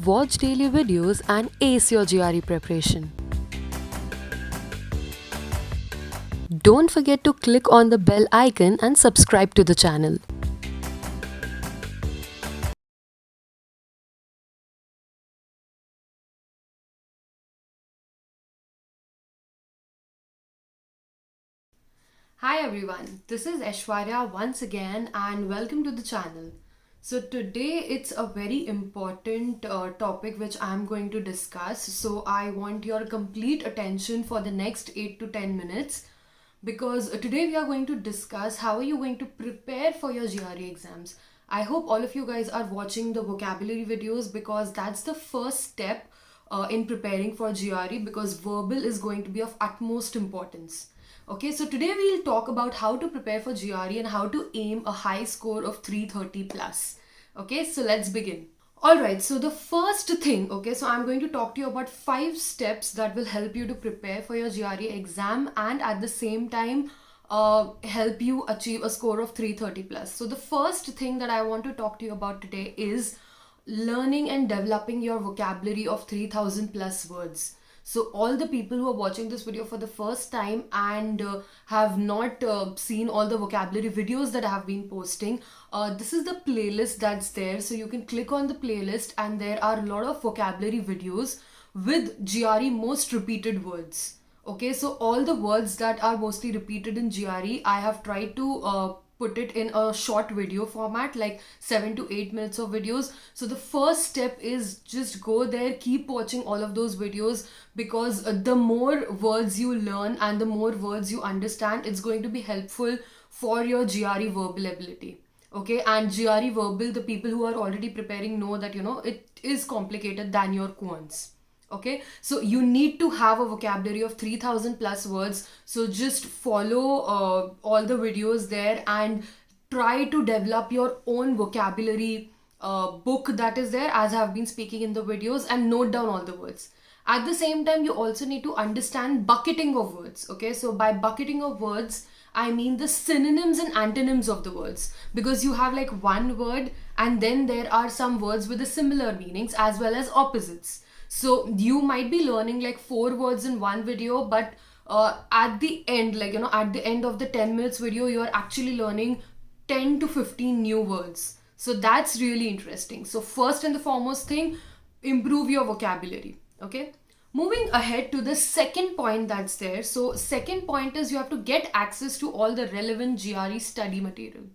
watch daily videos and ace your GRE preparation. Don't forget to click on the bell icon and subscribe to the channel. Hi everyone, this is Aishwarya once again and welcome to the channel. So today it's a very important topic which I'm going to discuss. So I want your complete attention for the next 8 to 10 minutes because today we are going to discuss how are you going to prepare for your GRE exams. I hope all of you guys are watching the vocabulary videos because that's the first step in preparing for GRE because verbal is going to be of utmost importance. Okay, so today we'll talk about how to prepare for GRE and how to aim a high score of 330 plus. Okay, so let's begin. Alright, so the first thing, okay, so I'm going to talk to you about 5 steps that will help you to prepare for your GRE exam and at the same time help you achieve a score of 330 plus. So the first thing that I want to talk to you about today is learning and developing your vocabulary of 3000 plus words. So all the people who are watching this video for the first time and have not seen all the vocabulary videos that I have been posting, this is the playlist that's there. So you can click on the playlist and there are a lot of vocabulary videos with GRE most repeated words. Okay, so all the words that are mostly repeated in GRE, I have tried to put it in a short video format, like 7 to 8 minutes of videos. So the first step is just go there, keep watching all of those videos because the more words you learn and the more words you understand, it's going to be helpful for your GRE verbal ability. Okay, and GRE verbal, the people who are already preparing know that it is complicated than your quants. Okay, so you need to have a vocabulary of 3000 plus words. So just follow all the videos there and try to develop your own vocabulary book that is there as I have been speaking in the videos, and note down all the words. At the same time, you also need to understand bucketing of words. Okay, so by bucketing of words, I mean the synonyms and antonyms of the words, because you have like one word and then there are some words with the similar meanings as well as opposites. So you might be learning like 4 words in one video, but at the end, like at the end of the 10 minutes video, you are actually learning 10 to 15 new words. So that's really interesting. So first and the foremost thing, improve your vocabulary. Okay. Moving ahead to the second point that's there. So second point is you have to get access to all the relevant GRE study material.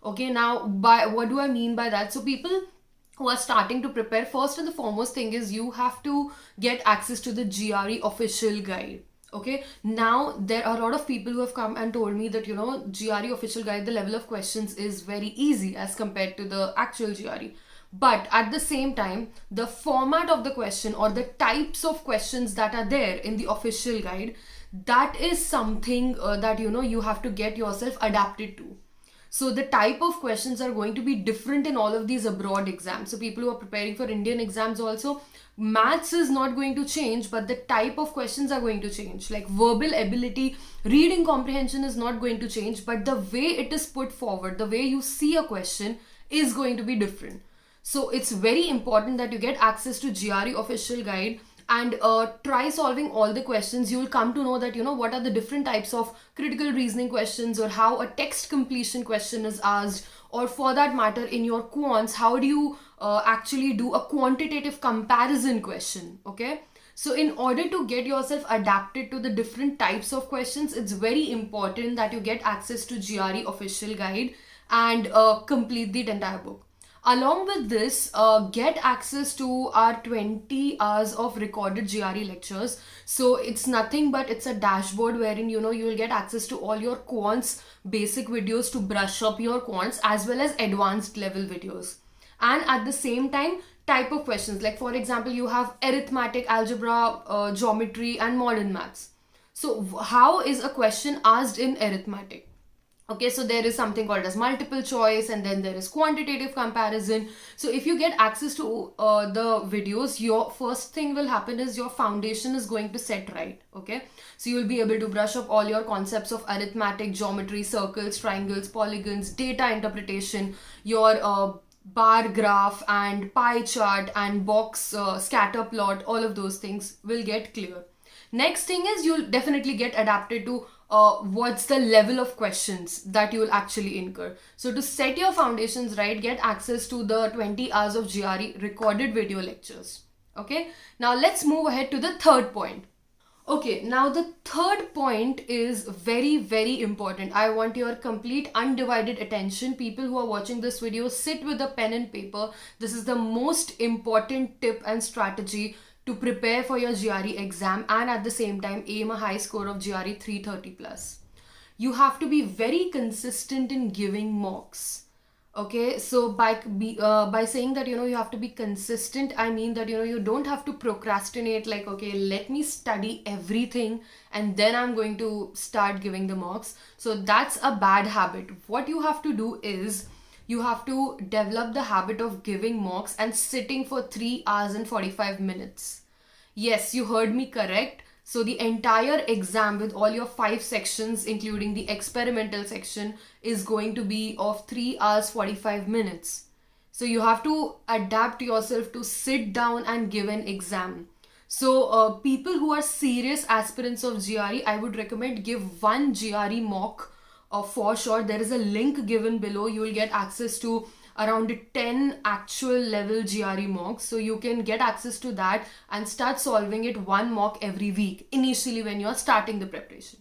Okay, now by what do I mean by that? So people who are starting to prepare, first and the foremost thing is you have to get access to the GRE official guide. Okay, now there are a lot of people who have come and told me that GRE official guide, the level of questions is very easy as compared to the actual GRE. But at the same time, the format of the question or the types of questions that are there in the official guide, that is something that you have to get yourself adapted to. So the type of questions are going to be different in all of these abroad exams. So people who are preparing for Indian exams also, maths is not going to change, but the type of questions are going to change. Like verbal ability, reading comprehension is not going to change, but the way it is put forward, the way you see a question is going to be different. So it's very important that you get access to GRE official guide and try solving all the questions. You will come to know that what are the different types of critical reasoning questions, or how a text completion question is asked, or for that matter in your quants, how do you actually do a quantitative comparison question. Okay, so in order to get yourself adapted to the different types of questions, it's very important that you get access to GRE official guide and complete the entire book. Along with this, get access to our 20 hours of recorded GRE lectures. So it's nothing but it's a dashboard wherein you will get access to all your quants basic videos to brush up your quants as well as advanced level videos. And at the same time, type of questions, like for example, you have arithmetic, algebra, geometry and modern maths. So how is a question asked in arithmetic? Okay, so there is something called as multiple choice, and then there is quantitative comparison. So if you get access to the videos, your first thing will happen is your foundation is going to set right. Okay, so you will be able to brush up all your concepts of arithmetic, geometry, circles, triangles, polygons, data interpretation, your bar graph and pie chart and box scatter plot, all of those things will get clear. Next thing is you'll definitely get adapted to what's the level of questions that you'll actually incur. So to set your foundations right, get access to the 20 hours of GRE recorded video lectures. Okay, now let's move ahead to the third point. Okay, now the third point is very, very important. I want your complete undivided attention. People who are watching this video, sit with a pen and paper. This is the most important tip and strategy to prepare for your GRE exam and at the same time aim a high score of GRE 330 plus. You have to be very consistent in giving mocks. Okay, so by saying that you have to be consistent, I mean that you don't have to procrastinate, like, okay, let me study everything and then I'm going to start giving the mocks. So that's a bad habit. What you have to do is you have to develop the habit of giving mocks and sitting for 3 hours and 45 minutes. Yes, you heard me correct. So the entire exam with all your 5 sections, including the experimental section, is going to be of 3 hours 45 minutes. So you have to adapt yourself to sit down and give an exam. So people who are serious aspirants of GRE, I would recommend give one GRE mock for sure. There is a link given below. You will get access to around 10 actual level GRE mocks. So you can get access to that and start solving it one mock every week initially when you're starting the preparation.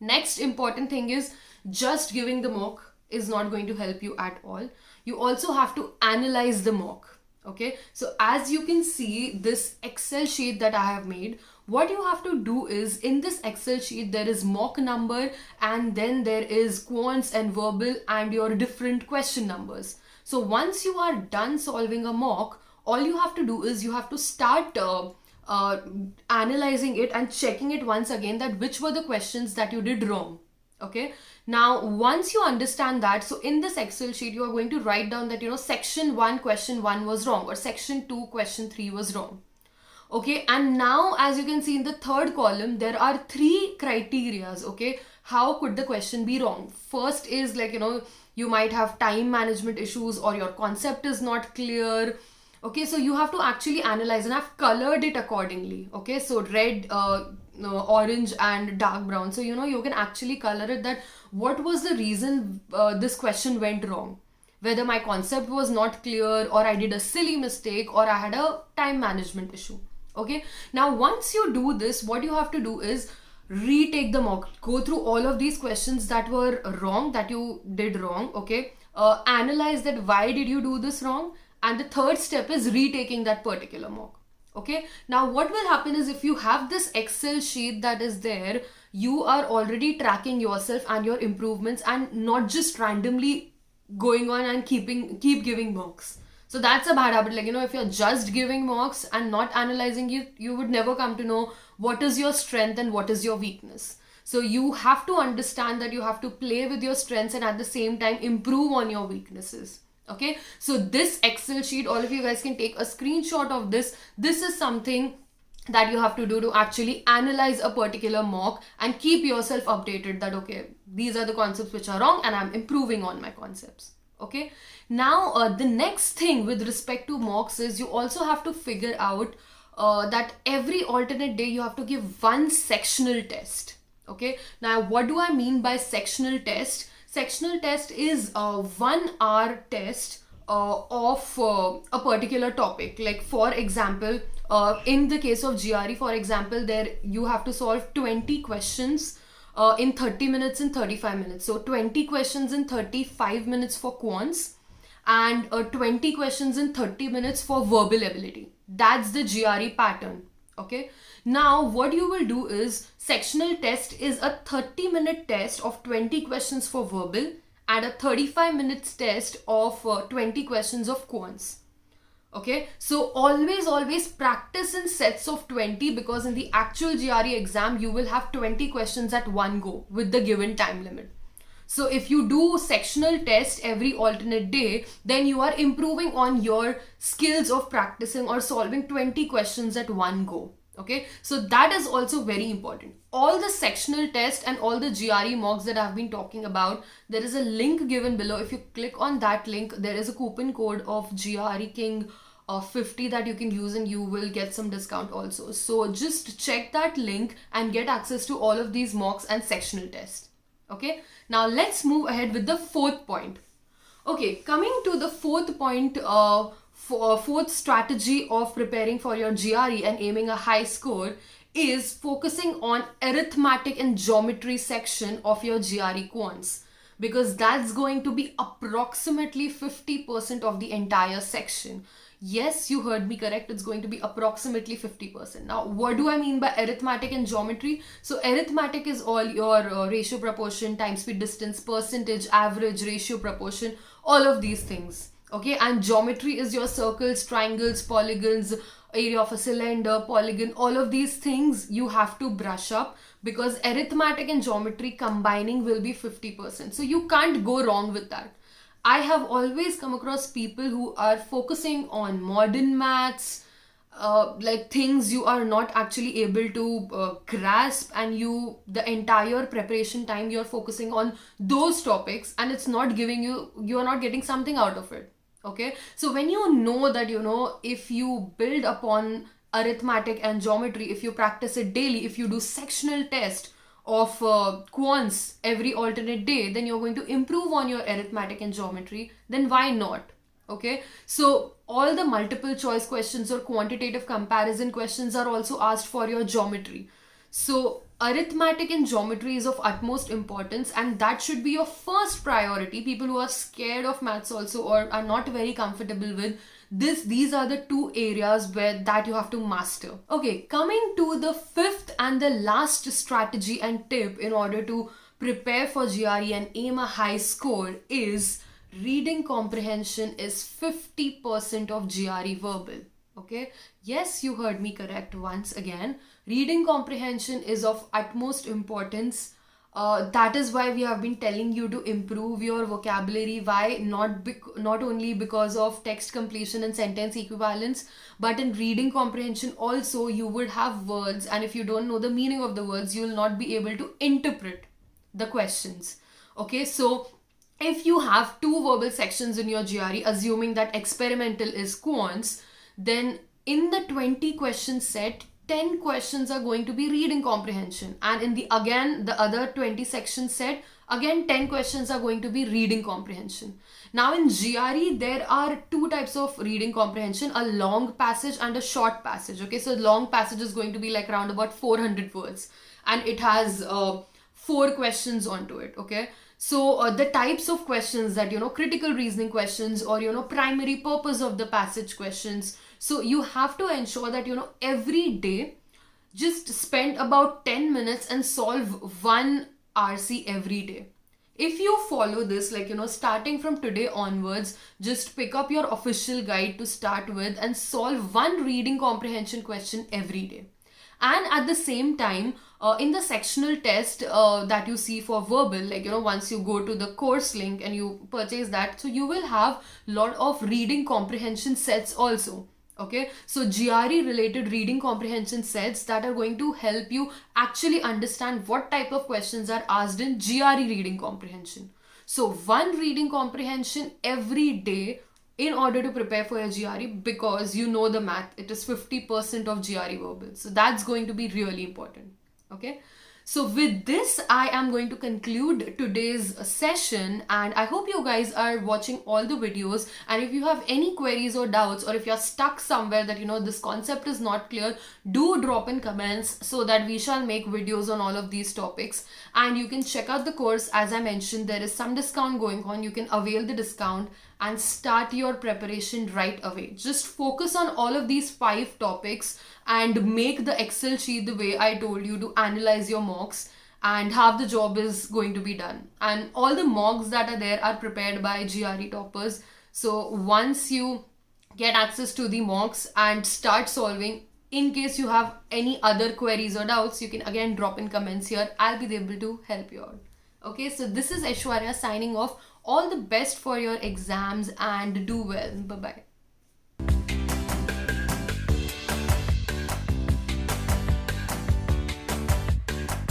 Next important thing is just giving the mock is not going to help you at all. You also have to analyze the mock. Okay, so as you can see this Excel sheet that I have made, what you have to do is in this Excel sheet there is mock number and then there is quants and verbal and your different question numbers. So once you are done solving a mock, all you have to do is you have to start analyzing it and checking it once again that which were the questions that you did wrong. Okay, now once you understand that, so in this Excel sheet you are going to write down that section 1 question 1 was wrong or section 2 question 3 was wrong. Okay, and now as you can see in the third column there are 3 criterias. Okay, how could the question be wrong? First is like you might have time management issues or your concept is not clear. Okay, so you have to actually analyze, and I've colored it accordingly. Okay, so red, orange and dark brown. So you can actually color it that what was the reason this question went wrong, whether my concept was not clear or I did a silly mistake or I had a time management issue. Okay, now once you do this, what you have to do is retake the mock, go through all of these questions that were wrong, that you did wrong. Okay, analyze that why did you do this wrong, and the third step is retaking that particular mock. Okay, now what will happen is if you have this Excel sheet that is there, you are already tracking yourself and your improvements and not just randomly going on and keep giving mocks. So that's a bad habit. Like if you're just giving mocks and not analyzing it, you would never come to know what is your strength and what is your weakness. So you have to understand that you have to play with your strengths and at the same time improve on your weaknesses. Okay, so this Excel sheet, all of you guys can take a screenshot of this. This is something that you have to do to actually analyze a particular mock and keep yourself updated that okay, these are the concepts which are wrong and I'm improving on my concepts. Okay, now the next thing with respect to mocks is you also have to figure out that every alternate day you have to give one sectional test. Okay, now what do I mean by sectional test? Sectional test is a 1 hour test of a particular topic. Like for example, in the case of GRE, for example, there you have to solve 20 questions in 30 minutes and 35 minutes. So 20 questions in 35 minutes for quants and 20 questions in 30 minutes for verbal ability. That's the GRE pattern. Okay, now what you will do is sectional test is a 30-minute test of 20 questions for verbal and a 35 minutes test of 20 questions of quants. Okay, so always practice in sets of 20 because in the actual GRE exam you will have 20 questions at one go with the given time limit. So if you do sectional test every alternate day, then you are improving on your skills of practicing or solving 20 questions at one go. Okay, so that is also very important. All the sectional test and all the GRE mocks that I've been talking about, there is a link given below. If you click on that link, there is a coupon code of GRE King 50 that you can use, and you will get some discount also. So just check that link and get access to all of these mocks and sectional tests. Okay, now let's move ahead with the fourth point. Okay, coming to the fourth point, fourth strategy of preparing for your GRE and aiming a high score is focusing on arithmetic and geometry section of your GRE quants, because that's going to be approximately 50% of the entire section. Yes, you heard me correct. It's going to be approximately 50%. Now, what do I mean by arithmetic and geometry? So, arithmetic is all your ratio, proportion, time, speed, distance, percentage, average, ratio, proportion, all of these things. Okay, and geometry is your circles, triangles, polygons, area of a cylinder, polygon, all of these things you have to brush up, because arithmetic and geometry combining will be 50%. So, you can't go wrong with that. I have always come across people who are focusing on modern maths, like things you are not actually able to grasp, and the entire preparation time you're focusing on those topics, and it's not giving you're not getting something out of it. Okay, so when you know that, if you build upon arithmetic and geometry, if you practice it daily, if you do sectional test of quants every alternate day, then you're going to improve on your arithmetic and geometry. Then why not? Okay, so all the multiple choice questions or quantitative comparison questions are also asked for your geometry. So arithmetic and geometry is of utmost importance, and that should be your first priority. People who are scared of maths also, or are not very comfortable with this, these are the two areas where that you have to master. Okay, coming to the fifth and the last strategy and tip in order to prepare for GRE and aim a high score is reading comprehension is 50% of GRE verbal. Okay, yes, you heard me correct once again. Reading comprehension is of utmost importance. That is why we have been telling you to improve your vocabulary. Why? Not only because of text completion and sentence equivalence, but in reading comprehension also you would have words, and if you don't know the meaning of the words, you will not be able to interpret the questions. Okay, so if you have two verbal sections in your GRE, assuming that experimental is quants, then in the 20 question set, 10 questions are going to be reading comprehension, and in the other 20 section set, again 10 questions are going to be reading comprehension. Now in GRE there are two types of reading comprehension, a long passage and a short passage. Okay, so long passage is going to be like around about 400 words, and it has 4 questions onto it. Okay, so the types of questions that, critical reasoning questions, or primary purpose of the passage questions. So you have to ensure that, every day just spend about 10 minutes and solve one RC every day. If you follow this, like, starting from today onwards, just pick up your official guide to start with and solve one reading comprehension question every day. And at the same time, in the sectional test that you see for verbal, like, once you go to the course link and you purchase that, so you will have lot of reading comprehension sets also. Okay, so GRE related reading comprehension sets that are going to help you actually understand what type of questions are asked in GRE reading comprehension. So one reading comprehension every day in order to prepare for your GRE, because you know the math, it is 50% of GRE verbal. So that's going to be really important. Okay. So with this, I am going to conclude today's session, and I hope you guys are watching all the videos. And if you have any queries or doubts, or if you're stuck somewhere that, this concept is not clear, do drop in comments so that we shall make videos on all of these topics. And you can check out the course. As I mentioned, there is some discount going on. You can avail the discount and start your preparation right away. Just focus on all of these 5 topics and make the Excel sheet the way I told you to analyze your mocks, and half the job is going to be done. And all the mocks that are there are prepared by GRE toppers. So once you get access to the mocks and start solving, in case you have any other queries or doubts, you can again drop in comments here. I'll be able to help you out. Okay, so this is Aishwarya signing off. All the best for your exams and do well. Bye-bye.